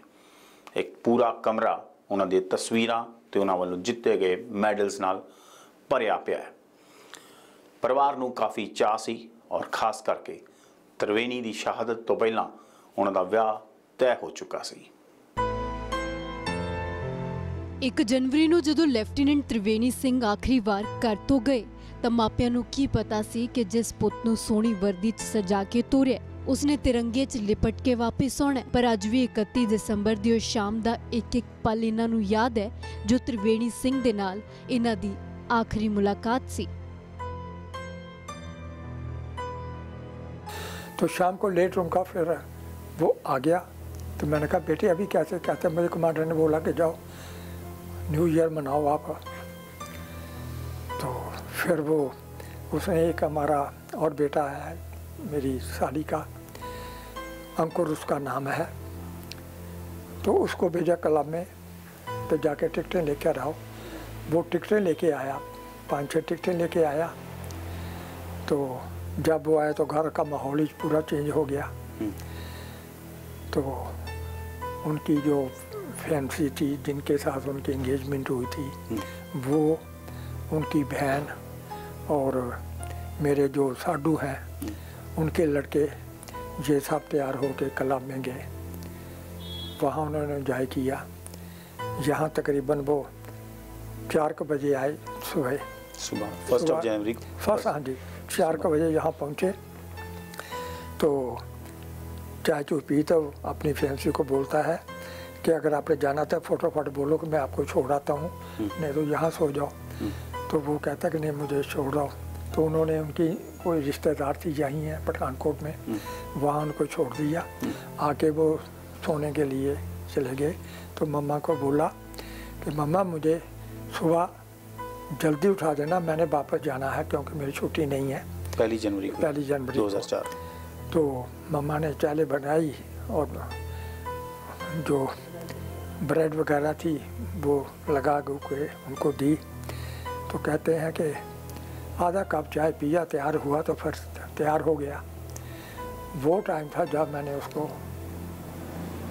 ਇੱਕ ਪੂਰਾ ਕਮਰਾ ਉਹਨਾਂ ਦੀ ਤਸਵੀਰਾਂ ਤੇ ਉਹਨਾਂ ਵੱਲੋਂ ਜਿੱਤੇ ਗਏ ਮੈਡਲਸ ਨਾਲ ਭਰਿਆ ਪਿਆ ਹੈ। ਪਰਿਵਾਰ ਨੂੰ ਕਾਫੀ ਚਾਅ ਸੀ ਔਰ ਖਾਸ ਕਰਕੇ ਤਰਵੇਣੀ ਦੀ ਸ਼ਹਾਦਤ ਤੋਂ ਪਹਿਲਾਂ ਉਹਨਾਂ ਦਾ ਵਿਆਹ ਤੈਅ ਹੋ ਚੁੱਕਾ ਸੀ। 1 ਜਨਵਰੀ ਨੂੰ ਜਦੋਂ ਲੈਫਟੀਨੈਂਟ त्रिवेणी ਸਿੰਘ ਆਖਰੀ ਵਾਰ ਘਰ ਤੋਂ ਗਏ ਤਾਂ ਮਾਪਿਆਂ ਨੂੰ ਕੀ ਪਤਾ ਸੀ ਕਿ ਜਿਸ ਪੁੱਤ ਨੂੰ ਸੋਹਣੀ ਵਰਦੀ 'ਚ ਸਜਾ ਕੇ ਤੋਰਿਆ ਉਸਨੇ ਤਿਰੰਗੇ 'ਚ ਲਿਪਟ ਕੇ ਵਾਪਿਸ ਆਉਣਾ। ਪਰ ਅੱਜ ਵੀ 31 ਦਸੰਬਰ ਦੀ ਉਹ ਸ਼ਾਮ ਦਾ ਇੱਕ ਪਲ ਇਹਨਾਂ ਨੂੰ ਯਾਦ ਹੈ ਜੋ त्रिवेणी ਸਿੰਘ ਦੇ ਨਾਲ ਇਹਨਾਂ ਦੀ ਆਖਰੀ ਮੁਲਾਕਾਤ ਸੀ। तो शाम को लेट उनका फिर वो आ गया। तो मैंने कहा बेटे अभी कैसे? कहते मुझे कमांडर ने बोला कि जाओ न्यू ईयर मनाओ आप। तो फिर वो उसने एक हमारा और बेटा है मेरी साली का, अंकुर उसका नाम है, तो उसको भेजा क्लब में। तो जाके टिकटें लेकर आओ। वो टिकटें लेके आया, 5-6 टिकटें लेके आया। तो जब वो आया तो घर का माहौल ही पूरा चेंज हो गया। तो उनकी जो फैंसी थी जिनके साथ उनकी एंगेजमेंट हुई थी, वो उनकी बहन और मेरे जो साडू हैं उनके लड़के ये सब तैयार होकर क्लब में गए। वहाँ उन्होंने एंजॉय किया। यहाँ तकरीबन वो 4 बजे आए सुबह। 1 जनवरी को फर्स्ट, हाँ जी, 4 बजे यहाँ पहुँचे। तो चाय चू पी तो अपनी फैंसी को बोलता है कि अगर आपने जाना था फटाफट बोलो कि मैं आपको छोड़ आता हूँ, नहीं तो यहाँ सो जाओ। तो वो कहता कि नहीं मुझे छोड़ दो। तो उन्होंने उनकी कोई रिश्तेदार थी यहीं है पठानकोट में, वहाँ उनको छोड़ दिया। आके वो सोने के लिए चले गए। तो मम्मा को बोला कि मम्मा मुझे सुबह जल्दी उठा देना, मैंने वापस जाना है क्योंकि मेरी छुट्टी नहीं है। 1 जनवरी 2004। तो मम्मा ने चाय बनाई और जो ब्रेड वगैरह थी वो लगा के उनको दी। तो कहते हैं कि आधा कप चाय पिया, तैयार हुआ तो फिर तैयार हो गया। वो टाइम था जब मैंने उसको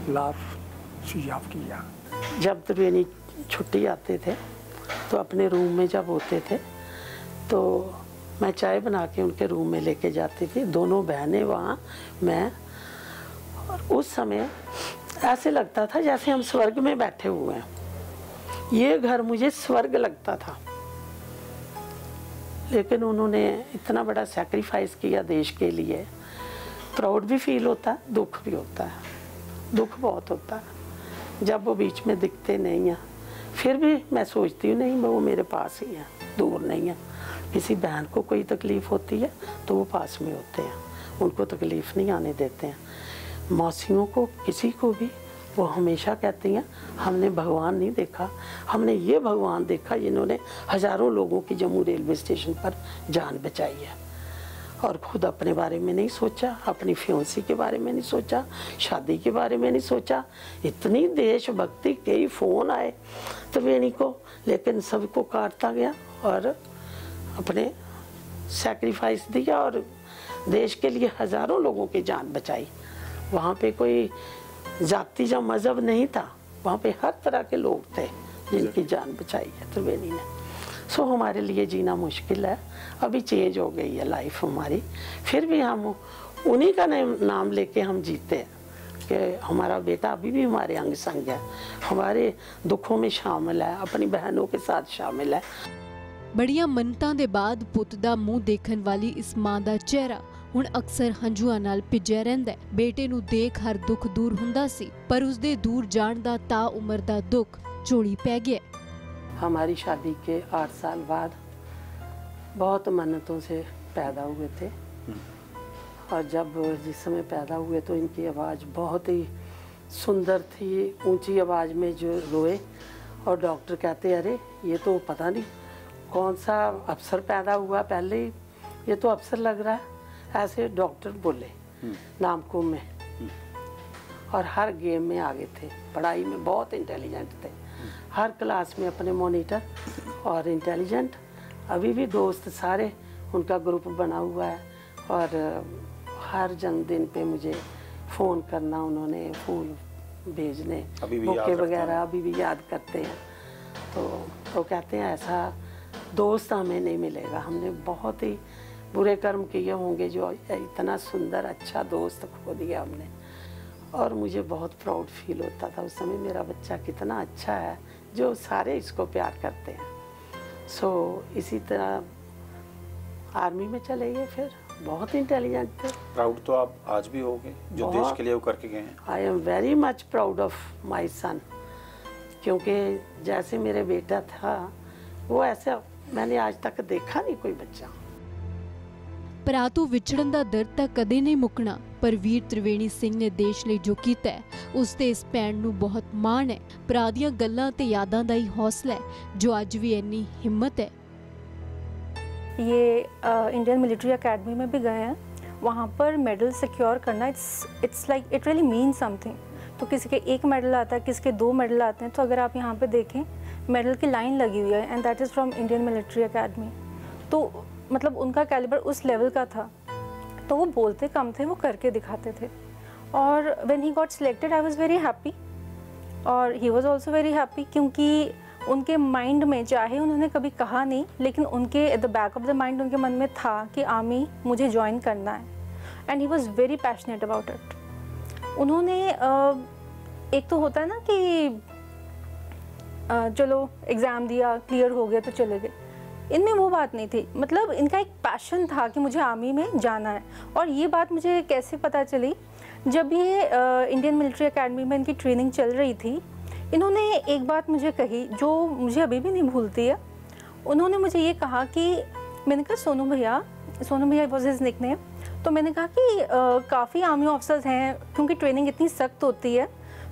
लास्ट स्विच ऑफ किया। जब त्रिवेणी छुट्टी आते थे तो अपने रूम में जब होते थे तो मैं चाय बना के उनके रूम में लेके जाती थी, दोनों बहनें वहाँ, मैं। और उस समय ऐसे लगता था जैसे हम स्वर्ग में बैठे हुए हैं। ये घर मुझे स्वर्ग लगता था। लेकिन उन्होंने इतना बड़ा सैक्रिफाइस किया देश के लिए। प्राउड भी फील होता है, दुख भी होता है। दुख बहुत होता है जब वो बीच में दिखते नहीं हैं। फिर भी मैं सोचती हूँ नहीं, वो मेरे पास ही है, दूर नहीं है। किसी बहन को कोई तकलीफ़ होती है तो वो पास में होते हैं, उनको तकलीफ़ नहीं आने देते हैं। मौसियों को, किसी को भी, वो हमेशा कहती हैं हमने भगवान नहीं देखा, हमने ये भगवान देखा जिन्होंने हज़ारों लोगों की जम्मू रेलवे स्टेशन पर जान बचाई है। और खुद अपने बारे में नहीं सोचा, अपनी फियांसी के बारे में नहीं सोचा, शादी के बारे में नहीं सोचा। इतनी देशभक्ति, कई फ़ोन आए त्रिवेणी को, लेकिन सबको काटता गया और अपने सैक्रिफाइस दिया और देश के लिए हज़ारों लोगों की जान बचाई। वहाँ पे कोई जाति या मज़हब नहीं था, वहाँ पे हर तरह के लोग थे जिनकी जान बचाई है त्रिवेणी ने। सो हमारे लिए जीना मुश्किल है, अभी चेंज हो गई है लाइफ हमारी, फिर भी हम उन्हीं का नाम लेके हम जीते हैं कि हमारा बेटा अभी भी हमारे अंग संग है, हमारे दुखों में शामिल है, अपनी बहनों के साथ शामिल है। बड़ियां मन्नतां दे बाद पुੱਤ ਦਾ ਮੂੰਹ ਦੇਖਣ ਵਾਲੀ ਇਸ ਮਾਂ ਦਾ ਚਿਹਰਾ ਹੁਣ ਅਕਸਰ ਹੰਝੂਆਂ ਨਾਲ ਭਿੱਜਿਆ ਰਹਿੰਦਾ ਹੈ। ਬੇਟੇ ਨੂੰ ਦੇਖ ਹਰ ਦੁੱਖ ਦੂਰ ਹੁੰਦਾ ਸੀ, ਪਰ ਉਸਦੇ ਦੂਰ ਜਾਣ ਦਾ ਤਾ ਉਮਰ ਦਾ ਦੁੱਖ ਝੋਲੀ ਪੈ ਗਿਆ। हमारी शादी के 8 साल बाद बहुत मन्नतों से पैदा हुए थे और जब जिस समय पैदा हुए तो इनकी आवाज़ बहुत ही सुंदर थी, ऊंची आवाज़ में जो रोए। और डॉक्टर कहते अरे ये तो पता नहीं कौन सा अफसर पैदा हुआ पहले ही, ये तो अफसर लग रहा है, ऐसे डॉक्टर बोले नामकुम में। और हर गेम में आगे थे, पढ़ाई में बहुत इंटेलिजेंट थे, हर क्लास में अपने मॉनिटर और इंटेलिजेंट। अभी भी दोस्त सारे उनका ग्रुप बना हुआ है और हर जन्मदिन पे मुझे फ़ोन करना, उन्होंने फूल भेजने, बुके वगैरह अभी भी याद करते हैं। तो कहते हैं ऐसा दोस्त हमें नहीं मिलेगा, हमने बहुत ही बुरे कर्म किए होंगे जो इतना सुंदर अच्छा दोस्त खो दिया हमने। और मुझे बहुत प्राउड फील होता था उस समय, मेरा बच्चा कितना अच्छा है जो सारे इसको प्यार करते हैं। सो इसी तरह आर्मी में चले गए, फिर बहुत इंटेलिजेंट थे। प्राउड तो आप आज भी होगे जो देश के लिए वो करके गए हैं। I am very much proud of my son, क्योंकि जैसे मेरे बेटा था वो ऐसा मैंने आज तक देखा नहीं कोई बच्चा। ਭਰਾ ਤੋਂ ਵਿਛੜਨ ਦਾ ਦਰਦ ਤਾਂ ਕਦੇ ਨਹੀਂ ਮੁੱਕਣਾ, ਪਰ ਵੀਰ ਤ੍ਰਿਵੇਣੀ ਸਿੰਘ ਨੇ ਦੇਸ਼ ਲਈ ਜੋ ਕੀਤਾ ਹੈ ਉਸ ਤੇ ਇਸ ਭੈਣ ਨੂੰ ਬਹੁਤ ਮਾਣ ਹੈ। ਭਰਾ ਦੀਆਂ ਗੱਲਾਂ ਤੇ ਯਾਦਾਂ ਦਾ ਹੀ ਹੌਸਲਾ ਹੈ ਜੋ ਅੱਜ ਵੀ ਇੰਨੀ ਹਿੰਮਤ है। ये इंडियन मिलिट्री एकेडमी में भी गए हैं, वहाँ पर मेडल सिक्योर करना it's like it really mean something. तो किसी के 1 मेडल आता है, किसी के 2 मेडल आते हैं। तो अगर आप यहाँ पे देखें मेडल की लाइन लगी हुई है and that is from Indian military academy. तो मतलब उनका कैलिबर उस लेवल का था। तो वो बोलते कम थे, वो करके दिखाते थे। और when he got selected I was very happy और he was also very happy, क्योंकि उनके माइंड में, चाहे उन्होंने कभी कहा नहीं, लेकिन उनके at the back of the mind उनके मन में था कि आर्मी मुझे ज्वाइन करना है। And he was very passionate about it. उन्होंने एक तो होता है ना कि चलो एग्ज़ाम दिया, क्लियर हो गया तो चले गए। इनमें वो बात नहीं थी, मतलब इनका एक पैशन था कि मुझे आर्मी में जाना है। और ये बात मुझे कैसे पता चली, जब ये इंडियन मिलिट्री एकेडमी में इनकी ट्रेनिंग चल रही थी, इन्होंने एक बात मुझे कही जो मुझे अभी भी नहीं भूलती है। उन्होंने मुझे ये कहा कि, मैंने कहा सोनू भैया वॉज हिज निकनेम, तो मैंने कहा कि काफ़ी आर्मी ऑफिसर्स हैं, क्योंकि ट्रेनिंग इतनी सख्त होती है,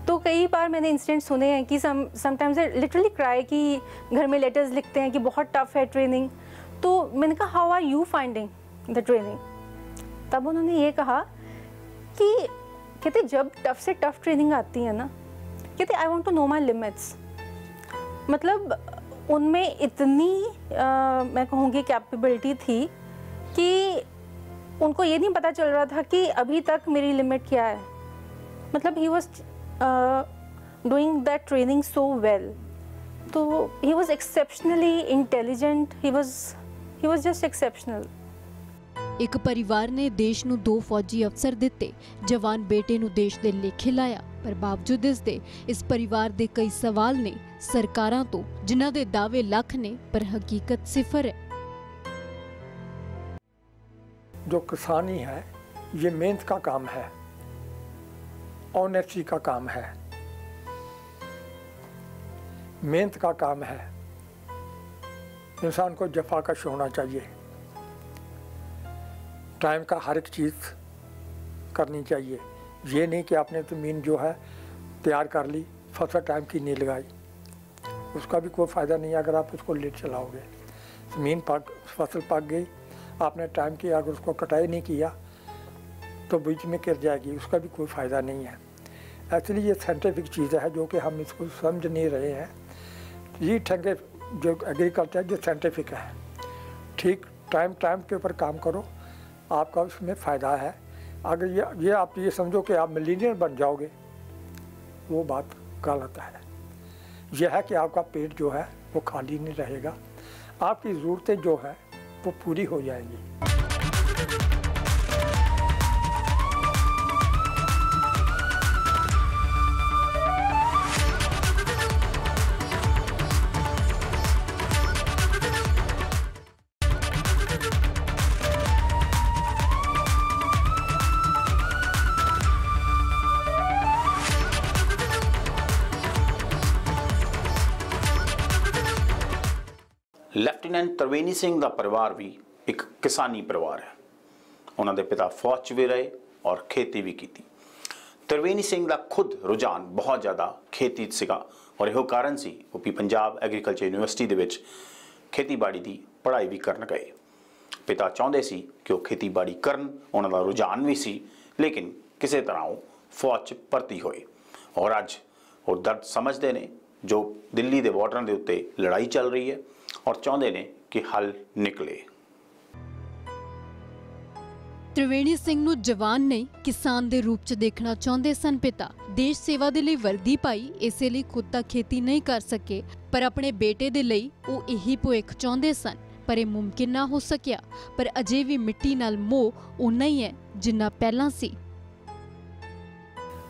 तो कई बार मैंने इंसिडेंट सुने हैं कि समटाइम्स लिटरली क्राई, कि घर में लेटर्स लिखते हैं कि बहुत टफ है ट्रेनिंग। तो मैंने कहा how are you finding the training? तब उन्होंने ये कहा कि कहते जब टफ से टफ ट्रेनिंग आती है ना, कहते I want to know my limits. मतलब उनमें इतनी मैं कहूँगी कैपेबिलिटी थी कि उनको ये नहीं पता चल रहा था कि अभी तक मेरी लिमिट क्या है। मतलब he was doing that training so well. तो he was exceptionally intelligent, he was just exceptional. एक परिवार ने देश ਨੂੰ 2 फौजी अफसर ਦਿੱਤੇ, जवान बेटे ਨੂੰ देश ਦੇ ਲੇਖੇ ਲਾਇਆ, पर बावजूद इस परिवार ਦੇ कई सवाल ने सरकारां ਤੋਂ, जिन्हां ਦੇ दावे ਲੱਖ ने पर हकीकत सिफर है। जो किसानी है ये मेहनत का काम है, ऑनेस्टी का काम है, मेहनत का काम है। इंसान को जफाकश होना चाहिए, टाइम का हर एक चीज़ करनी चाहिए। ये नहीं कि आपने ज़मीन जो है तैयार कर ली, फसल टाइम की नहीं लगाई, उसका भी कोई फ़ायदा नहीं है अगर आप उसको लेट चलाओगे। ज़मीन फसल पक गई, आपने टाइम की अगर उसको कटाई नहीं किया तो बीच में गिर जाएगी, उसका भी कोई फ़ायदा नहीं है। एक्चुअली ये साइंटिफिक चीज़ है जो कि हम इसको समझ नहीं रहे हैं। ये ठंगे जो एग्रीकल्चर जो साइंटिफिक है, ठीक टाइम के ऊपर काम करो, आपका उसमें फ़ायदा है। अगर ये आप ये समझो कि आप मिलीनियर बन जाओगे, वो बात गलत है। यह है कि आपका पेट जो है वो खाली नहीं रहेगा, आपकी ज़रूरतें जो है वो पूरी हो जाएंगी। ਲੈਫਟੀਨੈਂਟ ਤਰਵੇਨੀ ਸਿੰਘ ਦਾ ਪਰਿਵਾਰ ਵੀ ਇੱਕ ਕਿਸਾਨੀ ਪਰਿਵਾਰ ਹੈ। ਉਹਨਾਂ ਦੇ ਪਿਤਾ ਫੌਜ 'ਚ ਵੀ ਰਹੇ ਔਰ ਖੇਤੀ ਵੀ ਕੀਤੀ। ਤਰਵੇਨੀ ਸਿੰਘ ਦਾ ਖੁਦ ਰੁਝਾਨ ਬਹੁਤ ਜ਼ਿਆਦਾ ਖੇਤੀ 'ਚ ਸੀਗਾ ਔਰ ਇਹੋ ਕਾਰਨ ਸੀ ਉਹ ਵੀ ਪੰਜਾਬ ਐਗਰੀਕਲਚਰ ਯੂਨੀਵਰਸਿਟੀ ਦੇ ਵਿੱਚ ਖੇਤੀਬਾੜੀ ਦੀ ਪੜ੍ਹਾਈ ਵੀ ਕਰਨ ਗਏ। ਪਿਤਾ ਚਾਹੁੰਦੇ ਸੀ ਕਿ ਉਹ ਖੇਤੀਬਾੜੀ ਕਰਨ, ਉਹਨਾਂ ਦਾ ਰੁਝਾਨ ਵੀ ਸੀ, ਲੇਕਿਨ ਕਿਸੇ ਤਰ੍ਹਾਂ ਉਹ ਫੌਜ 'ਚ ਭਰਤੀ ਹੋਏ ਔਰ ਅੱਜ ਉਹ ਦਰਦ ਸਮਝਦੇ ਨੇ ਜੋ ਦਿੱਲੀ ਦੇ ਬਾਰਡਰਾਂ ਦੇ ਉੱਤੇ ਲੜਾਈ ਚੱਲ ਰਹੀ ਹੈ और चाहते ने कि हल निकले। त्रिवेणी सिंह नूं जवान नहीं किसान दे रूप च देखना चाहते सन पिता। देश सेवा दे लई वर्दी पाई, इसे लई खुद तां खेती नहीं कर सके, पर अपने बेटे दे लई ओह यही भविख चाहते सन। पर यह मुमकिन ना हो सकिया। पर अजे भी मिट्टी नाल मोह उन्ना ही है जिन्ना पहला सी।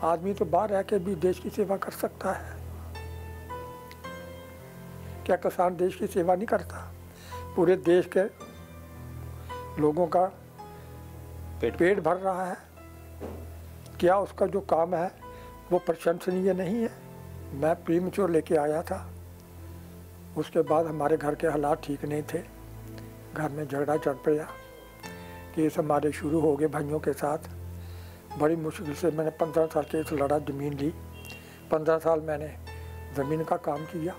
आदमी तो बाहर रह के भी देश की सेवा कर सकता है, क्या किसान देश की सेवा नहीं करता? पूरे देश के लोगों का पेट भर रहा है, क्या उसका जो काम है वो प्रशंसनीय नहीं है? मैं प्रीमेच्योर लेके आया था, उसके बाद हमारे घर के हालात ठीक नहीं थे, घर में झगड़ा चढ़ पड़ा, केस हमारे शुरू हो गए भाइयों के साथ। बड़ी मुश्किल से मैंने 15 साल केस लड़ा, ज़मीन ली, 15 साल मैंने ज़मीन का काम किया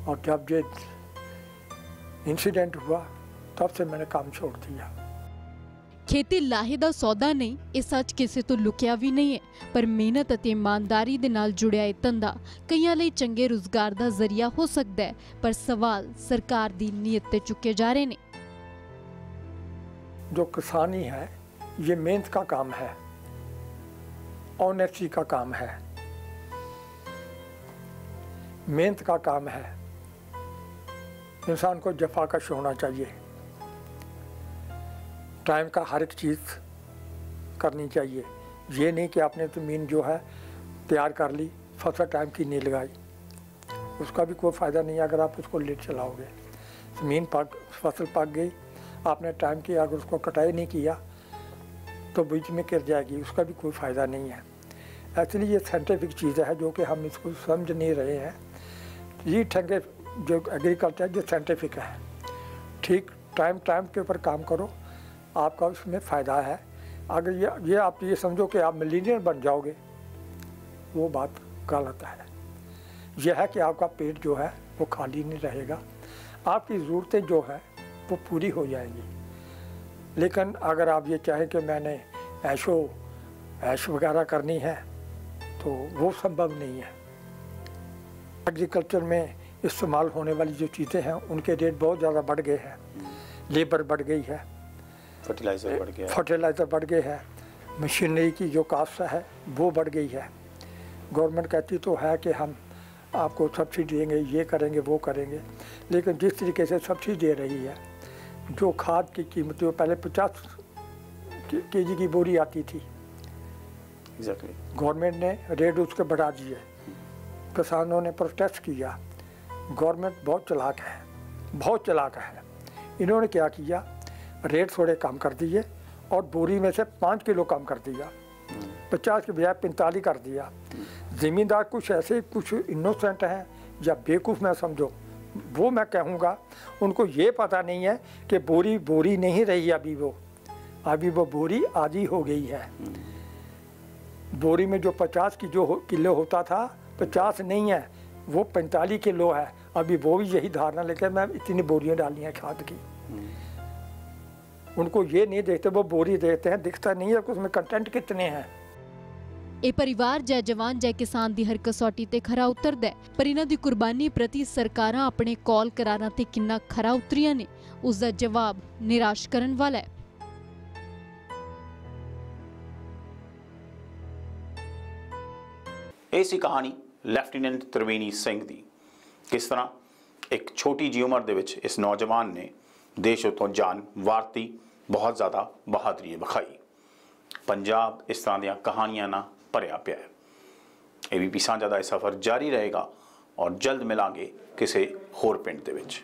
और जब ये इंसिडेंट हुआ तब से मैंने काम छोड़ दिया। खेती लाहे दा सौदा नहीं, ये सच किसी तो लुकिया भी नहीं है, पर मेहनत अते ईमानदारी दे नाल जुड़िया ये धंधा कईयां लई चंगे रोजगार दा जरिया हो सकता है, पर सवाल सरकार दी नीयत ते चुके जा रहे ने। जो किसानी है ये मेहनत का काम है, ऑनेस्टी का काम है, मेहनत का काम है। इंसान को जफाकश होना चाहिए, टाइम का हर एक चीज़ करनी चाहिए। ये नहीं कि आपने ज़मीन जो है तैयार कर ली, फसल टाइम की नहीं लगाई, उसका भी कोई फ़ायदा नहीं है अगर आप उसको लेट चलाओगे। ज़मीन फसल पक गई, आपने टाइम की अगर उसको कटाई नहीं किया तो बीच में गिर जाएगी, उसका भी कोई फ़ायदा नहीं है। एक्चुअली ये साइंटिफिक चीज़ है जो कि हम इसको समझ नहीं रहे हैं। ये ठंगे जो एग्रीकल्चर जो साइंटिफिक है, ठीक टाइम के ऊपर काम करो, आपका उसमें फ़ायदा है। अगर ये आप ये समझो कि आप मिलीनियर बन जाओगे, वो बात गलत है। यह है कि आपका पेट जो है वो खाली नहीं रहेगा, आपकी ज़रूरतें जो है वो पूरी हो जाएंगी। लेकिन अगर आप ये चाहें कि मैंने ऐश वगैरह करनी है तो वो संभव नहीं है। एग्रीकल्चर में इस्तेमाल होने वाली जो चीज़ें हैं उनके रेट बहुत ज़्यादा बढ़ गए हैं, लेबर बढ़ गई है, फर्टिलाइज़र बढ़ गए हैं, मशीनरी की जो कास्ट है वो बढ़ गई है। गवर्नमेंट कहती तो है कि हम आपको सब्सिडी देंगे, ये करेंगे वो करेंगे, लेकिन जिस तरीके से सब्सिडी दे रही है, जो खाद की कीमत जो पहले 50 केजी की बोरी आती थी, गवर्नमेंट ने रेट उसके बढ़ा दिए, किसानों ने प्रोटेस्ट किया। गवर्नमेंट बहुत चालाक है। इन्होंने क्या किया, रेट थोड़े कम कर दिए और बोरी में से 5 किलो कम कर दिया, 50 के बजाय 45 कर दिया। ज़मींदार कुछ ऐसे कुछ इनोसेंट हैं या बेवकूफ़ मैं समझो, वो मैं कहूँगा उनको ये पता नहीं है कि बोरी नहीं रही, अभी वो बोरी आधी हो गई है। बोरी में जो 50 की जो किलो होता था, 50 नहीं है, वो 45 किलो है। अभी वो भी यही धारणा लेके मैं इतनी बोरियां डाली हैं खाद की। उनको ये नहीं देखते, वो बोरी देखते हैं, दिखता नहीं है कि उसमें कंटेंट कितने हैं। ਇਹ ਪਰਿਵਾਰ ਜੈ ਜਵਾਨ ਜੈ ਕਿਸਾਨ ਦੀ ਹਰ ਕਸੌਟੀ ਤੇ ਖਰਾ ਉਤਰਦਾ ਹੈ, ਪਰ ਇਹਨਾਂ ਦੀ ਕੁਰਬਾਨੀ ਪ੍ਰਤੀ ਸਰਕਾਰਾਂ ਆਪਣੇ ਕੌਲ ਕਰਾਰਾਂ ਤੇ ਕਿੰਨਾ ਖਰਾ ਉਤਰੀਆਂ ਨੇ, ਉਸ ਦਾ ਜਵਾਬ ਨਿਰਾਸ਼ ਕਰਨ ਵਾਲਾ ਹੈ। ਇਹ ਸੀ ਕਹਾਣੀ ਲੈਫਟੀਨੈਂਟ ਤ੍ਰਿਵੇਣੀ ਸਿੰਘ ਦੀ। ਕਿਸ ਤਰ੍ਹਾਂ ਇੱਕ ਛੋਟੀ ਜਿਹੀ ਉਮਰ ਦੇ ਵਿੱਚ ਇਸ ਨੌਜਵਾਨ ਨੇ ਦੇਸ਼ ਉਤੋਂ ਜਾਨ ਵਾਰਤੀ, ਬਹੁਤ ਜ਼ਿਆਦਾ ਬਹਾਦਰੀ ਵਿਖਾਈ। ਪੰਜਾਬ ਇਸ ਤਰ੍ਹਾਂ ਦੀਆਂ ਕਹਾਣੀਆਂ ਨਾਲ ਭਰਿਆ ਪਿਆ ਹੈ। ABP ਸਾਂਝਾ ਦਾ ਇਹ ਸਫ਼ਰ ਜਾਰੀ ਰਹੇਗਾ ਔਰ ਜਲਦ ਮਿਲਾਂਗੇ ਕਿਸੇ ਹੋਰ ਪਿੰਡ ਦੇ ਵਿੱਚ।